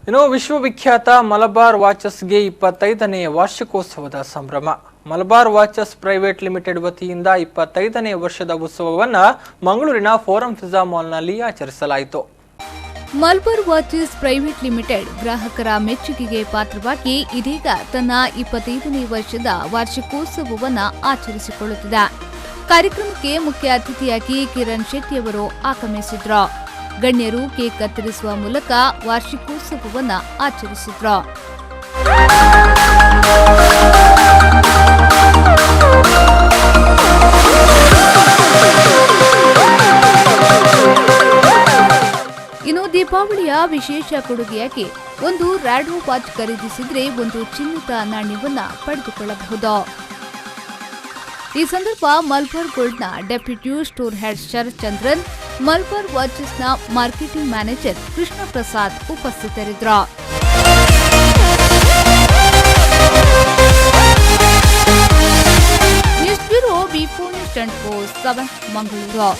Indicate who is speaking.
Speaker 1: ಇನ್ನು ವಿಶ್ವವಿಖ್ಯಾತ ಮಲಬಾರ್ ವಾಚಸ್ಗೆ 25ನೇ ವಾರ್ಷಿಕೋತ್ಸವದ ಸಂಭ್ರಮ. ಮಲಬಾರ್ ವಾಚಸ್ ಪ್ರೈವೇಟ್ ಲಿಮಿಟೆಡ್ ವತಿಯಿಂದ 25ನೇ ವರ್ಷದ ಉತ್ಸವವನ್ನು ಮಂಗಳೂರಿನ ಫೋರಂ ಪಿಜ್ಜಾ ಮಾಲ್ನಲ್ಲಿ ಆಚರಿಸಲಾಯಿತು.
Speaker 2: ಮಲಬಾರ್ ವಾಚಸ್ ಪ್ರೈವೇಟ್ ಲಿಮಿಟೆಡ್ ಗ್ರಾಹಕರ ಮೆಚ್ಚುಗೆಗೆ ಪಾತ್ರವಾಗಿ ಇದೀಗ ತನ್ನ 25ನೇ ವರ್ಷದ ವಾರ್ಷಿಕೋತ್ಸವವನ್ನು ಆಚರಿಸಿಕೊಳ್ಳುತ್ತಿದೆ. ಕಾರ್ಯಕ್ರಮಕ್ಕೆ ಮುಖ್ಯ ಅತಿಥಿಯಾಗಿ ಕಿರಣ್ ಶೆಟ್ಟಿ ಅವರು ಆಗಮಿಸಿದ್ರು. ಗಣ್ಯರು ಕೇಕ್ ಕತ್ತರಿಸುವ ಮೂಲಕ ವಾರ್ಷಿಕೋತ್ಸವವನ್ನು ಆಚರಿಸಿದ್ರು. ಇನ್ನು ದೀಪಾವಳಿಯ ವಿಶೇಷ ಕೊಡುಗೆಯಾಗಿ ಒಂದು ರ್ಯಾಡೋ ವಾಚ್ ಖರೀದಿಸಿದ್ರೆ ಒಂದು ಚಿನ್ನದ ನಾಣ್ಯವನ್ನ ಪಡೆದುಕೊಳ್ಳಬಹುದು. ಈ ಸಂದರ್ಭ ಮಲಬಾರ್ ಗೋಲ್ಡ್ನ ಡೆಪ್ಯೂಟಿ ಸ್ಟೋರ್ ಹೆಡ್ ಶರತ್ ಚಂದ್ರನ್, ಮಲಬಾರ್ ವಾಚಸ್ನ ಮಾರ್ಕೆಟಿಂಗ್ ಮ್ಯಾನೇಜರ್ ಕೃಷ್ಣ ಪ್ರಸಾದ್ ಉಪಸ್ಥಿತರಿದ್ದರು. News bureau B4 News 7 Mangaluru.